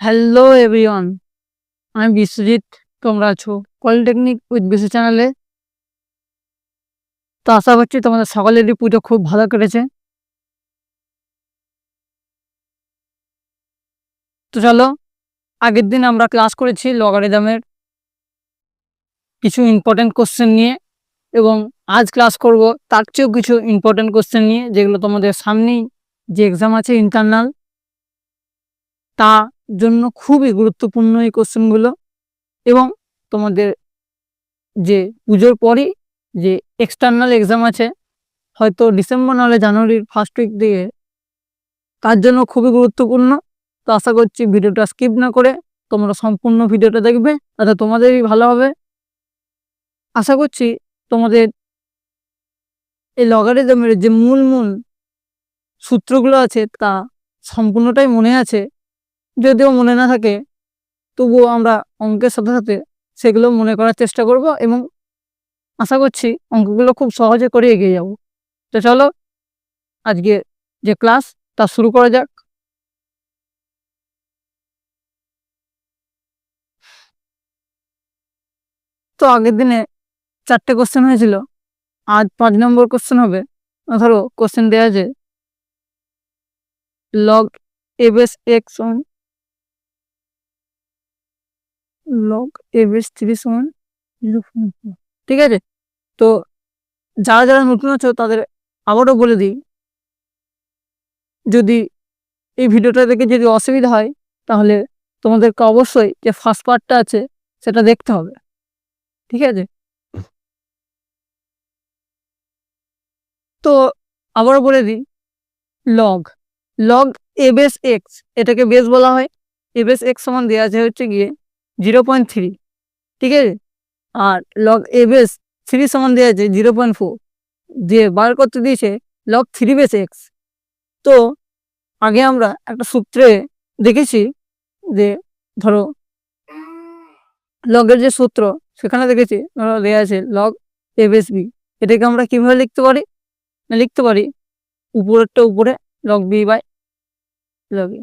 Hello everyone, আমি বিশ্বজিৎ। তোমরা আছো পলিটেকনিক উইথ বিশ্বজিৎ চ্যানেলে। তো আশা করছি তোমাদের সকলেরই পুজো খুব ভালো কেটেছে। তো চলো, আগের দিন আমরা ক্লাস করেছি লগারিদমের কিছু ইম্পর্টেন্ট কোশ্চেন নিয়ে, এবং আজ ক্লাস করব তার চেয়েও কিছু ইম্পর্টেন্ট কোশ্চেন নিয়ে, যেগুলো তোমাদের সামনেই যে এক্সাম আছে ইন্টারনাল, তার জন্য খুবই গুরুত্বপূর্ণ এই কোশ্চেনগুলো। এবং তোমাদের যে পুজোর পরই যে এক্সটার্নাল এক্সাম আছে, হয়তো ডিসেম্বর নাহলে জানুয়ারির ফার্স্ট উইক দিয়ে, তার জন্য খুবই গুরুত্বপূর্ণ। তো আশা করছি ভিডিওটা স্কিপ না করে তোমরা সম্পূর্ণ ভিডিওটা দেখবে, তাতে তোমাদেরই ভালো হবে। আশা করছি তোমাদের এই লগারিদমের যে মূল সূত্রগুলো আছে তা সম্পূর্ণটাই মনে আছে। যদিও মনে না থাকে, তবুও আমরা অঙ্কের সাথে সাথে সেগুলো মনে করার চেষ্টা করব, এবং আশা করছি অঙ্কগুলো খুব সহজে করে এগিয়ে যাব। তো চলো, আজকে যে ক্লাস তা শুরু করা যাক। তো আগের দিনে 4টে কোশ্চেন হয়েছিল, আজ 5 নম্বর কোশ্চেন হবে। ধরো কোশ্চেন দেওয়া আছে লগ এ বেস এক্স সমান লগ এ বেস 3 সমান 0.4। ঠিক আছে, তো যারা যারা নতুন আছো তাদের আবারও বলে দিই, যদি এই ভিডিওটা দেখে যদি অসুবিধা হয়, তাহলে তোমাদেরকে অবশ্যই যে ফার্স্ট পার্টটা আছে সেটা দেখতে হবে। ঠিক আছে, তো আবারও বলে দিই, লগ লগ এ বেস এক্স, এটাকে বেস বলা হয়। এ বেস এক্স সমান দেওয়া আছে হচ্ছে গিয়ে 0.3। ঠিক আছে, আর লগ এ বেস 3 সমান দেওয়া আছে 0.4, দিয়ে বার করতে দিয়েছে লগ 3 বেস এক্স। তো আগে আমরা একটা সূত্রে দেখেছি যে, ধরো লগের যে সূত্র সেখানে দেখেছি, ধরো দেওয়া আছে লগ এ বেস বি। এটাকে আমরা কিভাবে লিখতে পারি? লিখতে পারি উপরেরটা উপরে লগ বি বাই লগ এ,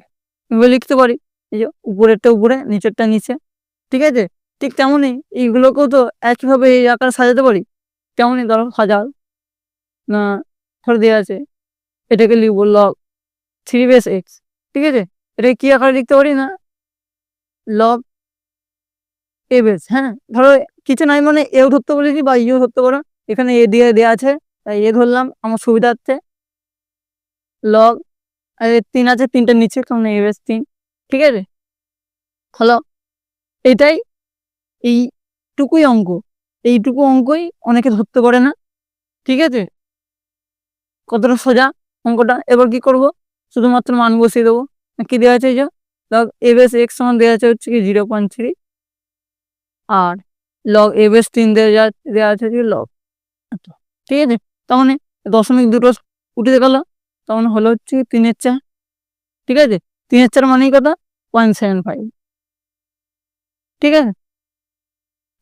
এভাবে লিখতে পারি। এই যে উপরেরটা উপরে নিচেরটা নিচে। ঠিক আছে, ঠিক তেমনই এইগুলোকেও তো একইভাবে এই আকারে সাজাতে পারি। তেমনই ধরো সাজাল না, ধরো দেওয়া আছে এটাকে লিখবো লগ 3 বেস এক্স। ঠিক আছে, এটাকে কি আকারে লিখতে পারি না, লগ এ বেস। হ্যাঁ, ধরো কিছু নাই মানে এও ধরতে বলেছি বা ইও ধরতে পারো, এখানে এ দিয়ে দেওয়া আছে তাই এ ধরলাম আমার সুবিধার্থে। লগ 3 আছে, 3টার নিচে, কারণ এ বেস 3। ঠিক আছে, হলো এটাই, এইটুকুই অঙ্ক। এইটুকু অঙ্কই অনেকে ধরতে পারে না। ঠিক আছে, কতটা সোজা অঙ্কটা। এবার কি করব, শুধুমাত্র মান বসিয়ে দেবো। কি দেওয়া আছে, এই যে লগ এ বেস এক্স সমান দেওয়া আছে হচ্ছে কি 0.3, আর লগ এ বেস 3 দেওয়া আছে কি লগ। ঠিক আছে, তখন দশমিক দুটো উঠে গেল, তখন হলো হচ্ছে 3/4। ঠিক আছে, 3/4 মানেই কথা 0.75। ঠিক আছে,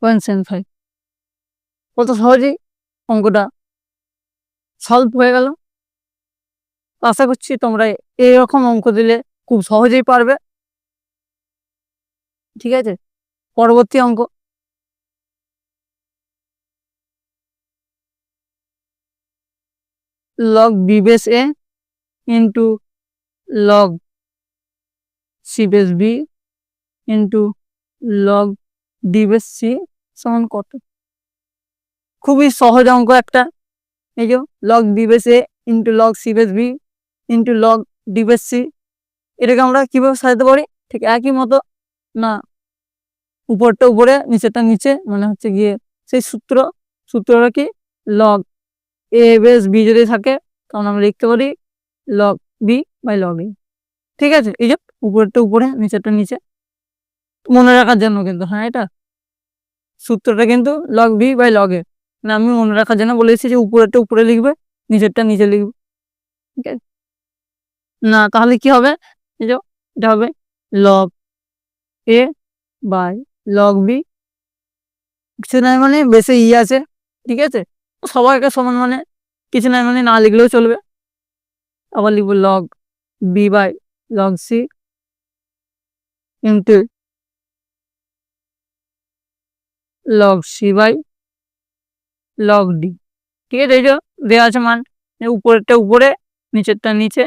0.75। কত সহজেই অঙ্কটা সলভ হয়ে গেল। আশা করছি তোমরা এইরকম অঙ্ক দিলে খুব সহজেই পারবে। ঠিক আছে, পরবর্তী অঙ্ক, লগ বি বেস এ into log C base B into log d base c সমান কত? খুবই সহজ অঙ্ক একটা। এই যে লগ বি বেস এ into log C base B into log d base c, এটাকে আমরা কিভাবে সাজাতে পারি? ঠিক একই মতো না, উপরটা উপরে নিচেরটা নিচে, মানে হচ্ছে গিয়ে সেই সূত্রটা কি, লগ এ বেস বি যদি থাকে তখন আমরা লিখতে পারি লগ বি বাই লগ এ। ঠিক আছে, এই যে উপরেরটা উপরে নিচেরটা নিচে, মনে রাখার জন্য কিন্তু। হ্যাঁ, এটা সূত্রটা কিন্তু লগ বি বাই লগ এ, মানে আমি মনে রাখার জন্য বলেছি যে উপরেরটা উপরে লিখবে, নিচেরটা নিচে লিখবে। ঠিক আছে, না তাহলে কি হবে, এই যে এটা হবে log A by log B, কিছু নাই মানে বেশি ই আছে। ঠিক আছে, সবাইকে সমান মানে কিছু নাই মানে না লিখলেও চলবে। আবার লিখবো log B by log C into log C by log D. ঠিক আছে, এই যে দেওয়া আছে মান, উপরেরটা উপরে নিচেরটা নিচে,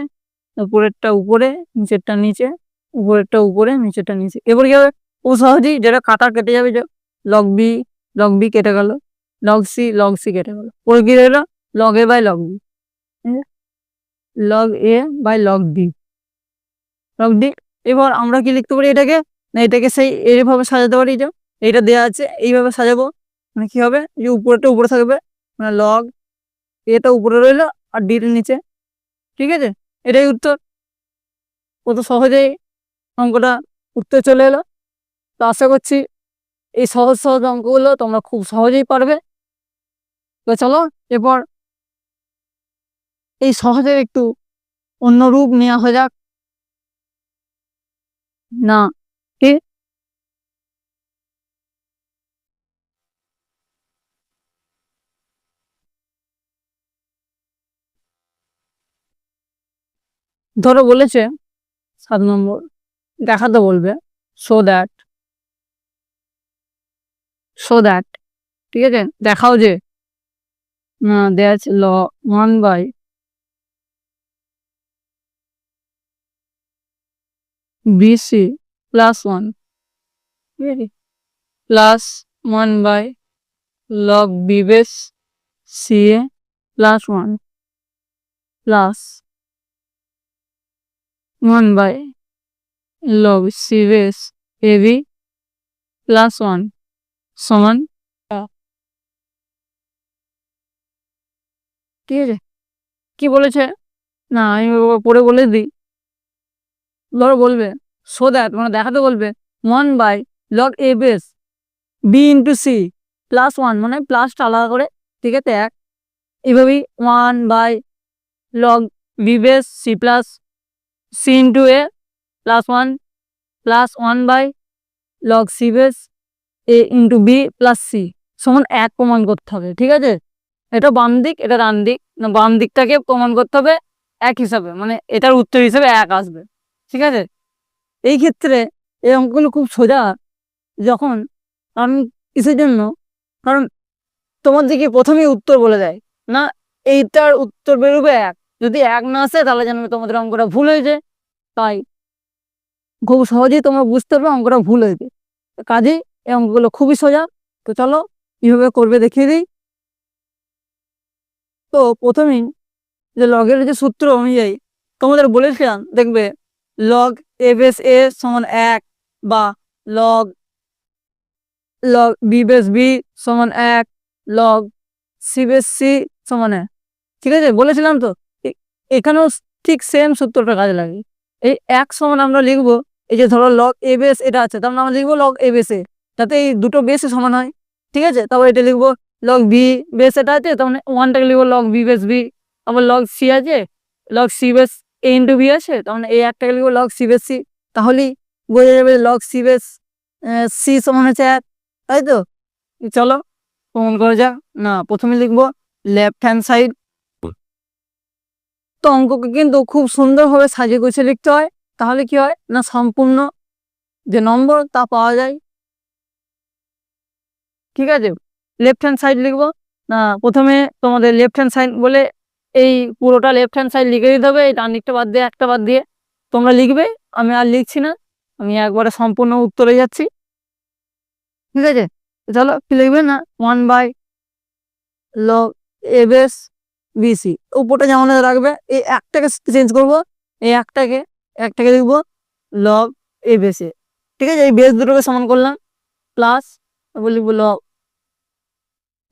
উপরেরটা উপরে নিচেরটা নিচে, উপরেরটা উপরে নিচেরটা নিচে। এবার কি হবে, ও সহজেই যেটা কাটা কেটে যাবে, যে লগ বি কেটে গেল, লগ সি কেটে গেল, ওর কি রইল log A by log B, log A by log D, log D. এবার আমরা কি লিখতে পারি এটাকে, না এটাকে সেই এইভাবে সাজাতে পারি, যে এইটা দেওয়া আছে এইভাবে সাজাবো, মানে কি হবে, যে উপরেটা উপরে থাকবে, মানে লগ এটা উপরে রইলো আর ডিটা নিচে। ঠিক আছে, এটাই উত্তর। কত সহজেই অঙ্কটা উত্তর চলে এলো। তো আশা করছি এই সহজ সহজ অঙ্কগুলো তোমরা খুব সহজেই পারবে। তো চলো এরপর এই সহজের একটু অন্য রূপ নেওয়া হয়ে যাক। না কি ধরো বলেছে 7 নম্বর, দেখাতে বলবে শো দ্যাট, ঠিক আছে, দেখাও যে দেয়া আছে ল 1 বাই বিসি প্লাস 1, ঠিক আছে, plus 1 by log B base C A plus 1 plus 1 by log C base A B plus 1 সমান, ঠিক আছে। কি বলেছে, না আমি পরে বলে দিই। ধরো বলবে সো দ্যাট, মানে দেখাতে বলবে 1 by log A base B into C plus 1, মানে প্লাসটা আলাদা করে, ঠিক আছে, এক, এইভাবেই 1 by log B base C plus C into A plus 1 plus 1 by log C base A into B plus C সমান 1 প্রমাণ করতে হবে। ঠিক আছে, এটা বাম দিক এটা ডান দিক, না বাম দিকটাকে প্রমাণ করতে হবে এক হিসাবে, মানে এটার উত্তর হিসেবে 1 আসবে। ঠিক আছে, এই ক্ষেত্রে এই অঙ্কগুলো খুব সোজা যখন, কারণ কিসের জন্য, কারণ তোমার দিকে প্রথমেই উত্তর বলে দেয় না এইটার উত্তর বেরোবে 1, যদি 1 না আসে তাহলে জানবে তোমাদের অঙ্কটা ভুল হয়েছে। তাই খুব সহজেই তোমরা বুঝতে পারবে অঙ্কটা ভুল হয়েছে। কাজেই এই অঙ্কগুলো খুবই সোজা। তো চলো কিভাবে করবে দেখিয়ে দিই। তো প্রথমেই যে লগের যে সূত্র অনুযায়ী তোমাদের বলেছিলাম, দেখবে লগ এ বেস এ সমান 1 বা log log B base B সমান 1, লগ সি বেস সি সমান 1। ঠিক আছে, বলেছিলাম তো এখানেও ঠিক সেম সূত্রটা কাজে লাগে। এই 1 সমান আমরা লিখবো, এই যে ধরো লগ এ বেস এটা আছে, তার মানে আমরা লিখবো লগ এ বেস এ, যাতে এই দুটো বেসে সমান হয়। ঠিক আছে, তারপর এটা লিখবো লগ বি বেস এটা আছে, তার মানে 1টাকে লিখবো লগ বি বেস বি, আবার লগ সি আছে, লগ সি বেস এ ইন্টু বি আছে, তার মানে এই একটাকে লিখবো লগ সি বেস সি, তাহলেই বোঝা যাবে লগ সি বেস সি সমান হচ্ছে 1। তাই তো, চলো প্রমাণ করা যাক। না প্রথমে লিখবো লেফট হ্যান্ড সাইড। তো অঙ্ককে কিন্তু খুব সুন্দরভাবে সাজিয়ে গুছিয়ে লিখতে হয়, তাহলে কি হয় না সম্পূর্ণ যে নম্বর তা পাওয়া যায়। ঠিক আছে, লেফট হ্যান্ড সাইড লিখবো, না প্রথমে তোমাদের লেফট হ্যান্ড সাইড বলে এই পুরোটা লেফট হ্যান্ড সাইড লিখে দিতে হবে, এই ডান দিকটা বাদ দিয়ে একটা বাদ দিয়ে তোমরা লিখবে, আমি আর লিখছি না, আমি একবারে সম্পূর্ণ উত্তরে যাচ্ছি। ঠিক আছে, চলো কি লিখবে, না 1 by log A base BC, উপরটা যেমন রাখবে, এই একটাকে চেঞ্জ করবো, এই একটাকে লিখবো লগ এ বেসে। ঠিক আছে, এই বেস দুটোকে সমান করলাম, প্লাস লিখবো log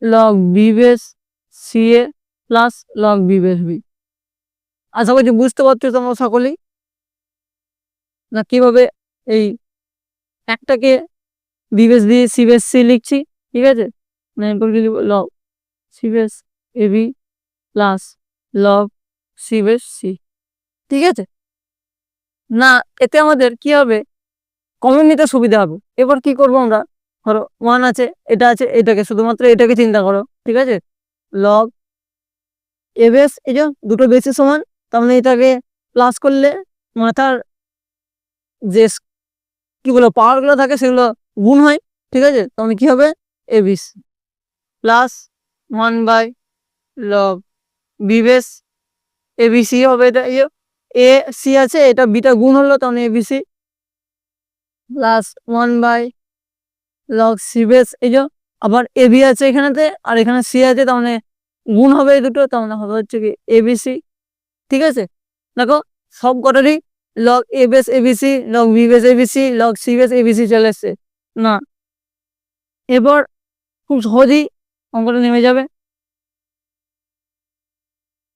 log B base C এ plus log B base b. আশা করছি বুঝতে পারছো তোমরা সকলেই, না কিভাবে এই একটাকে b base b c base c লিখছি। ঠিক আছে, log C base A B plus log C base c. ঠিক আছে, না এতে আমাদের কি হবে, কমন নিতে সুবিধা হবে। এবার কি করবো আমরা, ধরো 1 আছে এটা আছে, এটাকে শুধুমাত্র এটাকে চিন্তা করো। ঠিক আছে, লগ এ বেস, এই যে দুটো বেসের সমান, তার মানে এটাকে প্লাস করলে মাথার যে কি বলো পাওয়ারগুলো থাকে সেগুলো গুণ হয়, ঠিক আছে, তখন কি হবে ABC plus 1/log B base ABC হবে, এটা এ সি আছে, এটা বিটা গুণ হলো তখন ABC plus 1/log C base, এই যে আবার এবি আছে এখানেতে আর এখানে সি আছে, তার মানে গুণ হবে এই দুটো, তার মানে হবে হচ্ছে কি এবিসি। ঠিক আছে, দেখো সব কটারই লগ এ base ABC, log B base ABC, log C base ABC চলে এসছে না। এবার খুব সহজেই অঙ্কটা নেমে যাবে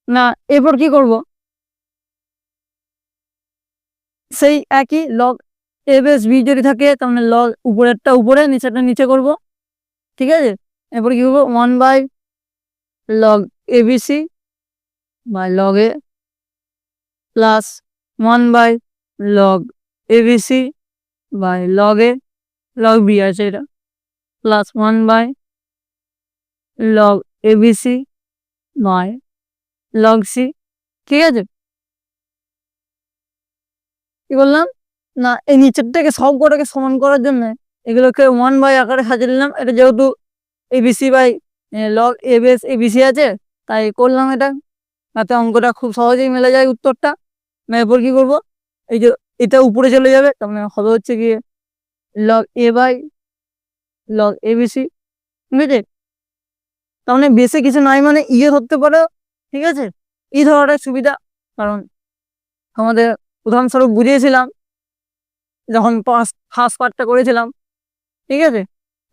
না। এরপর কি করব, সেই একই লগ এ বেস বি যদি থাকে তার মানে লগ উপরেরটা উপরে নিচেরটা নিচে করব। ঠিক আছে, এরপর কি করবো 1/log ABC by log A plus 1/log ABC by log A, log B আছে এটা, plus 1/log ABC by log C. ঠিক আছে, কি বললাম না, এই নিচেরটাকে সব কটাকে সমান করার জন্য এগুলোকে 1 বাই আকারে সাজিয়ে নিলাম। এটা যেহেতু ABC by log A base ABC আছে তাই করলাম এটা, তাতে অঙ্কটা খুব সহজেই মিলে যায় উত্তরটা। এরপর কি করব, এই যে এটা উপরে চলে যাবে, তার মানে হবে হচ্ছে গিয়ে log A by log ABC. ঠিক আছে, তার মানে বেসে কিছু নাই মানে ইয়ে ধরতে পারো। ঠিক আছে, ই ধরাটা সুবিধা, কারণ আমাদের উদাহরণস্বরূপ বুঝিয়েছিলাম যখন ফার্স্ট পার্টটা করেছিলাম। ঠিক আছে,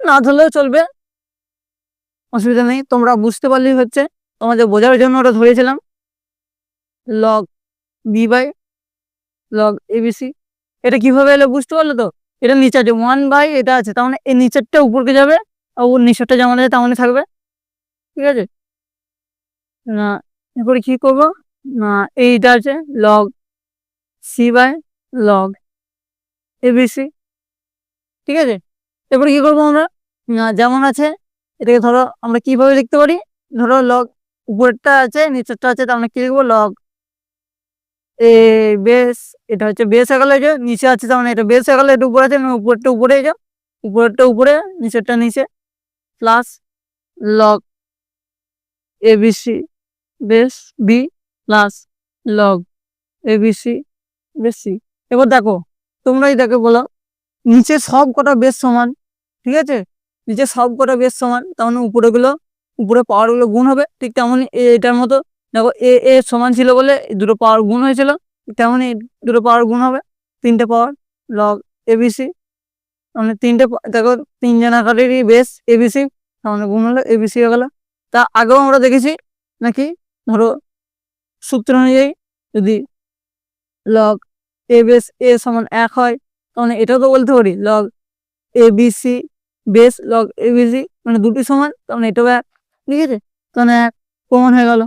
না ধরলেও চলবে, অসুবিধা নেই, তোমরা বুঝতে পারলেই হচ্ছে, তোমাদের বোঝার জন্য ওটা ধরেছিলাম log B by log ABC. এটা কিভাবে এলো বুঝতে পারলো তো, এটা নিচে আছে 1 বাই এটা আছে, তার মানে এই নিচেরটা উপরকে যাবে আর ওর নিচেরটা যেমন আছে তেমনই থাকবে। ঠিক আছে না, এরপরে কি করবো না, এইটা আছে log C by log ABC. ঠিক আছে, এরপরে কি করবো আমরা না, যেমন আছে এটাকে ধরো আমরা কিভাবে লিখতে পারি, ধরো লগ উপরেরটা আছে নিচেরটা আছে, তার মানে কি লিখবো লগ এ বেস, এটা হচ্ছে বেস হয়ে গেল, যে নিচে আছে তার মানে এটা বেস হয়ে গেল, এটা উপরে আছে মানে উপরেরটা উপরে যাও, উপরেরটা উপরে নিচেরটা নিচে, plus log ABC base B plus log ABC base C. এবার দেখো তোমরাই দেখো বলো, নিচে সব কটা বেস সমান। ঠিক আছে, নিচে সব কটা বেস সমান, তার মানে উপরেগুলো উপরে পাওয়ারগুলো গুণ হবে, ঠিক তেমনই এটার মতো দেখো এ এ সমান ছিল বলে দুটো পাওয়ার গুণ হয়েছিল, তেমনই দুটো পাওয়ার গুণ হবে, তিনটে পাওয়ার লগ এবিসি, মানে তিনটে দেখো তিনজন আকারেরই বেস এবিসি, তাহলে গুণ হলো এবিসি হয়ে গেল। তা আগেও আমরা দেখেছি নাকি, ধরো সূত্র অনুযায়ী যদি লগ এ বেস এ সমান 1 হয়, তাহলে এটাও তো বলতে পারি লগ এ বিসি বেস লগ এবিসি, মানে দুটি সমান, তাহলে এটাও 1। ঠিক আছে, তাহলে 1 প্রমাণ হয়ে গেল।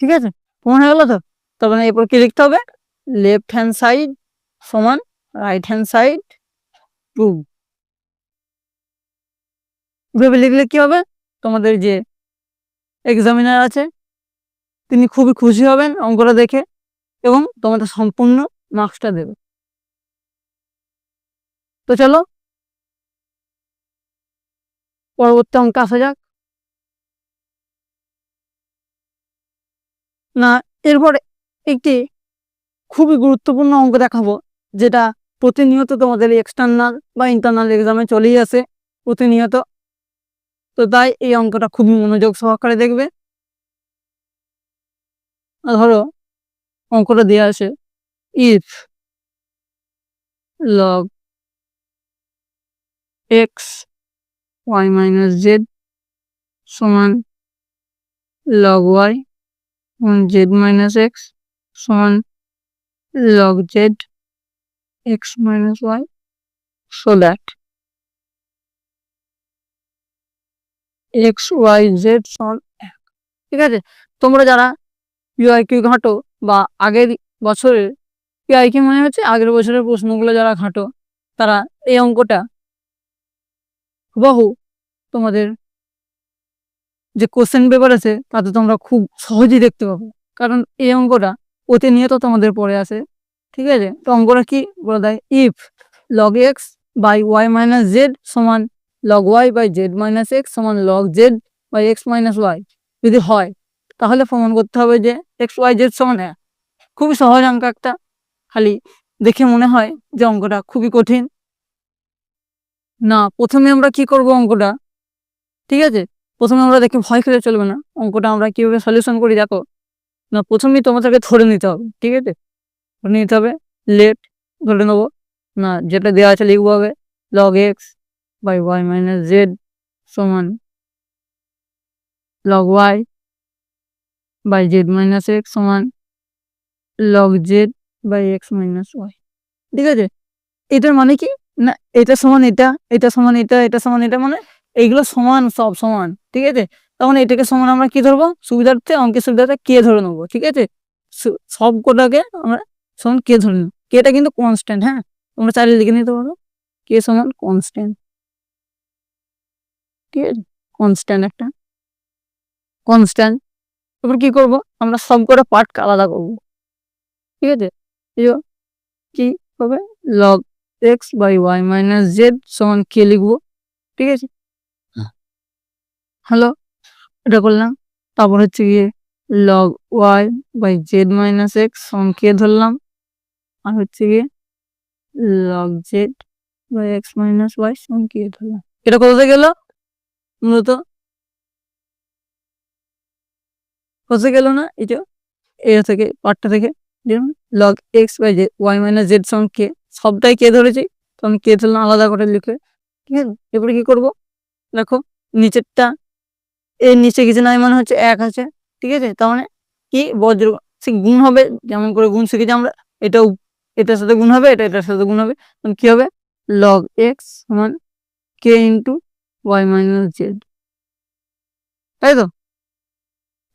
ঠিক আছে, প্রমাণ হয়ে গেল তো, তার মানে এরপর কি লিখতে হবে, লেফট হ্যান্ড সাইড সমান রাইট হ্যান্ড সাইড প্রুভ। এভাবে লিখলে কি হবে, তোমাদের যে এক্সামিনার আছে তিনি খুবই খুশি হবেন অঙ্কটা দেখে এবং তোমাদের সম্পূর্ণ মার্কসটা দেবে। তো চলো পরবর্তী অঙ্ক আসা যাক না। এরপর একটি খুবই গুরুত্বপূর্ণ অঙ্ক দেখাবো, যেটা প্রতিনিয়ত তোমাদের এক্সটার্নাল বা ইন্টারনাল এক্সামে চলেই আসে প্রতিনিয়ত। তো তাই এই অঙ্কটা খুবই মনোযোগ সহকারে দেখবে। ধরো অঙ্কটা দেওয়া আছে, if log x y minus Z সমান log y z minus x সমান log z x minus y, so that x y z সমান 1। ঠিক আছে, তোমরা যারা পিআইকিউ ঘাঁটো বা আগের বছরের পিআইকিউ মানে হচ্ছে আগের বছরের প্রশ্নগুলো যারা ঘাঁটো, তারা এই অঙ্কটা হুবহু তোমাদের যে কোশ্চেন পেপার আছে তাতে তোমরা খুব সহজেই দেখতে পাবো, কারণ এই অঙ্কটা প্রতিনিয়ত তোমাদের পড়ে আসে ঠিক আছে? তো অঙ্কটা কি বলে দেয়, if log x by y minus Z সমান log y by Z minus x সমান log z by x minus Y যদি হয়, তাহলে প্রমাণ করতে হবে যে এক্স ওয়াই জেড সমান 1। খুবই সহজ অঙ্ক একটা, খালি দেখে মনে হয় যে অঙ্কটা খুবই কঠিন না। প্রথমে আমরা কি করব অঙ্কটা, ঠিক আছে? প্রথমে আমরা দেখে ভয় খেলে চলবে না, অঙ্কটা আমরা কিভাবে সলিউশন করি দেখো না। প্রথমেই তোমাদেরকে ধরে নিতে হবে, ঠিক আছে? ধরে নিতে হবে লেট, ধরে নেবো না, যেটা দেওয়া আছে লিখবো হবে log x by y minus Z সমান log y by Z minus x সমান log z by x minus Y. ঠিক আছে? এটার মানে কি না, এটা সমান এটা, এটা সমান এটা, এটা সমান এটা, মানে এইগুলো সমান, সব সমান, ঠিক আছে? তখন এটাকে সমান আমরা কি ধরবো, সুবিধার্থে অঙ্কের সুবিধার্থে কে ধরে নেবো, ঠিক আছে? সব কোটাকে আমরা সমান কে ধরে নেব, কেটা কিন্তু কনস্ট্যান্ট। হ্যাঁ, তোমরা চাইলে লিখে নিতে পারো কে সমান কনস্ট্যান্ট, ঠিক আছে? কনস্ট্যান্ট একটা কনস্ট্যান্ট। এবার কি করব, আমরা সব কটা পার্টকে আলাদা করব, ঠিক আছে? কি হবে log x by y minus Z সমান কে লিখবো, ঠিক আছে? হ্যালো, এটা করলাম। তারপর হচ্ছে গিয়ে log y by Z minus x সমান কে ধরলাম, আর হচ্ছে গিয়ে log z by x minus y সমান কে ধরলাম। এটা কোথাতে গেল, মূলত কোথাতে গেল না, এটা এটা থেকে পার্টটা থেকে log x by y minus Z সমান কে, সবটাই কে ধরেছি, তখন কে ধরলাম আলাদা করে লিখে, ঠিক আছে? এরপরে কি করব দেখো, নিচেরটা এর নিচে কিছু নাই মানে হচ্ছে 1 আছে, ঠিক আছে? তার মানে কি বজ্র সে গুণ হবে, যেমন করে গুণ শিখেছি আমরা, এটাও এটার সাথে গুণ হবে, এটা এটার সাথে গুণ হবে, তখন কি হবে log x সমান k into y minus z, তাই তো?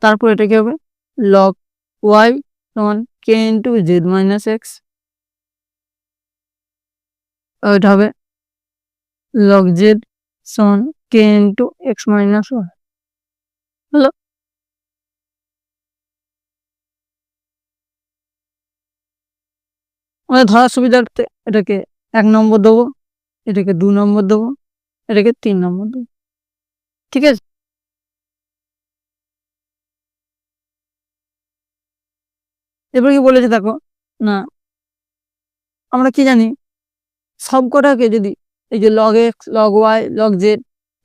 তারপর এটা কি হবে log y সমান k into z minus x, এটা হবে log z সমান k into x minus y. হলো, আমাদের ধরার সুবিধার্থে এটাকে 1 নম্বর দেবো, এটাকে 2 নম্বর দেবো, এটাকে 3 নম্বর দেবো, ঠিক আছে? এবার কি বলেছে দেখো না, আমরা কি জানি সব কটাকে যদি এই যে log x log y log z,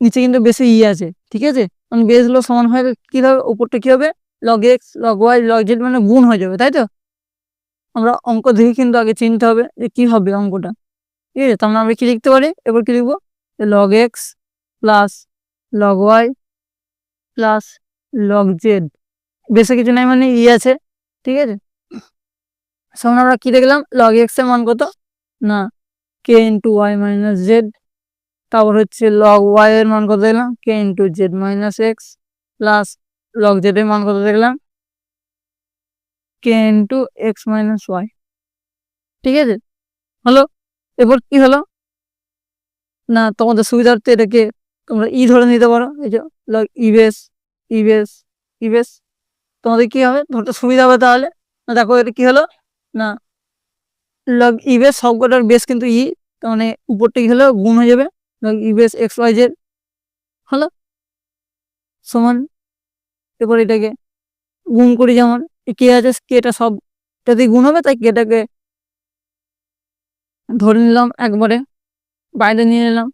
নিচে কিন্তু বেশি আছে, ঠিক আছে? কারণ বেসগুলো সমান হয়ে কি হবে, উপরটা কি হবে log x log y log z মানে গুণ হয়ে যাবে, তাই তো? আমরা অঙ্ক দেখে কিন্তু আগে চিনতে হবে যে কি হবে অঙ্কটা, ঠিক আছে? তাহলে আমরা কি লিখতে পারি, এবার কি লিখবো log x plus log y plus log z, বেশি কিছু নাই মানে আছে, ঠিক আছে? সমান আমরা কি দেখলাম log x এর মান কত না k into y minus z, তারপর হচ্ছে log y এর মান কত দেখলাম k into z minus x, plus log z এর মান কত দেখলাম k into x minus Y, ঠিক আছে? হলো, এবার কি হলো না, তোমাদের সুবিধার্থে এটাকে তোমরা ই ধরে নিতে পারো, এই যে log ই বেস ই বেস ই বেস, তোমাদের কি হবে ধরতে সুবিধা হবে। তাহলে না দেখো এটা কি হলো না, log ই বেস সবকটার বেস কিন্তু ই, তার মানে উপরটা কি হলো গুণ হয়ে যাবে log ই বেস এক্স ওয়াই জেড, হলো সমান। এবার এটাকে গুণ করি, যেমন কে আছে কেটা সবটাতে গুণ হবে, তাই কেটাকে ধরে নিলাম একবারে, বাইরে নিয়ে নিলাম,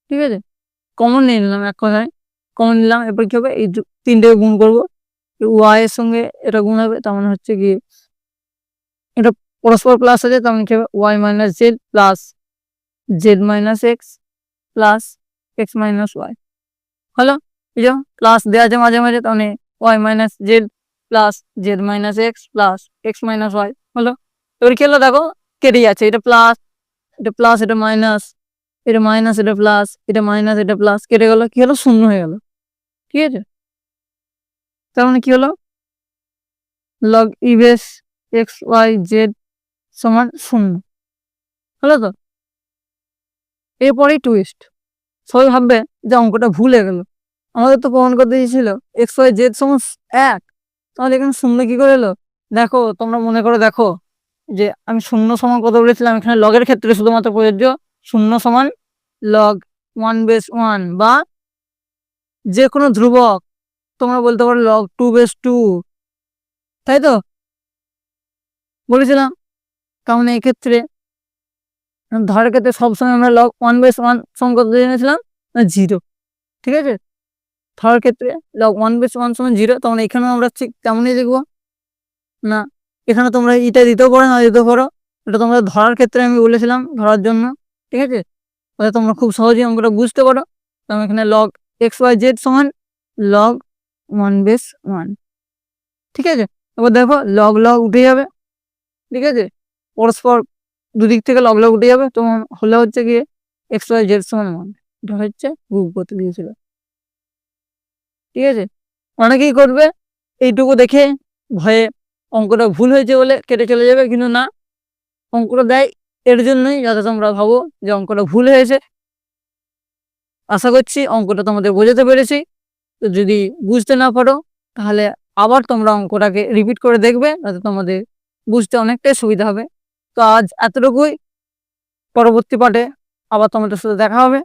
ঠিক আছে? কমন নিয়ে নিলাম, এক কথায় কমন নিলাম। এরপর কি হবে এই তিনটাকে গুণ করবো, ওয়াই এর সঙ্গে এটা গুণ হবে, তার মানে হচ্ছে কি এটা পরস্পর প্লাস আছে, তার মানে কি হবে y minus z plus z minus x plus x minus y. হলো, এই যে প্লাস দেওয়া আছে মাঝে মাঝে, তার মানে y minus z plus z minus x plus x minus y. হলো, এবার কি হলো দেখো কেটে যাচ্ছে, এটা প্লাস এটা প্লাস, এটা মাইনাস, এটা মাইনাস, এটা প্লাস, এটা মাইনাস, এটা প্লাস, কেটে গেল, কি হলো শূন্য হয়ে গেল, ঠিক আছে? তার মানে কি হলো log ই বেস এক্স ওয়াই জেড সমান 0, হলো তো? এরপরেই টুইস্ট, সবাই ভাববে যে অঙ্কটা ভুলে গেল, আমাদের তো প্রমাণ করতে দিয়েছিল এক্স ওয়াই জেড সমান 1, তাহলে এখানে 0 কি করে এলো? দেখো তোমরা মনে করে দেখো, যে আমি শূন্য সমান কত বলেছিলাম, এখানে লগের ক্ষেত্রে শুধুমাত্র প্রযোজ্য শূন্য সমান লগ 1/1 বা যে কোনো ধ্রুবক তোমরা বলতে পারো লগ 2/2, তাই তো বলেছিলাম। কারণ এই ক্ষেত্রে ধরার ক্ষেত্রে সবসময় আমরা লগ 1/1 সমান কত জেনেছিলাম না 0, ঠিক আছে। ধরার ক্ষেত্রে লগ 1/1 সমান 0, তখন এখানেও আমরা ঠিক তেমনই লিখবো না। এখানে তোমরা এটা দিতেও পারো না দিতেও পারো, এটা তোমরা ধরার ক্ষেত্রে আমি বলেছিলাম ধরার জন্য, ঠিক আছে। তাহলে তোমরা খুব সহজেই অঙ্কটা বুঝতে পারো। তখন এখানে লগ xyz সমান লগ 1/1, ঠিক আছে। এবার দেখো লগ লগ উঠে যাবে, ঠিক আছে, পরস্পর দুদিক থেকে লগ লগ উঠে যাবে, তোমার হলে হচ্ছে গিয়ে xyz সমান 1, এটা হচ্ছে গুণ করতে দিয়েছিল, ঠিক আছে। অনেকেই করবে এইটুকু দেখে ভয়ে অঙ্কটা ভুল হয়েছে বলে কেটে চলে যাবে, কিন্তু না, অঙ্কটা দেয় এর জন্যই যাতে তোমরা ভাবো যে অঙ্কটা ভুল হয়েছে। আশা করছি অঙ্কটা তোমাদের বোঝাতে পেরেছি। তো যদি বুঝতে না পারো তাহলে আবার তোমরা অঙ্কটাকে রিপিট করে দেখবে, যাতে তোমাদের বুঝতে অনেকটাই সুবিধা হবে। তো আজ এতটুকুই, পরবর্তী পার্টে আবার তোমাদের সাথে দেখা হবে।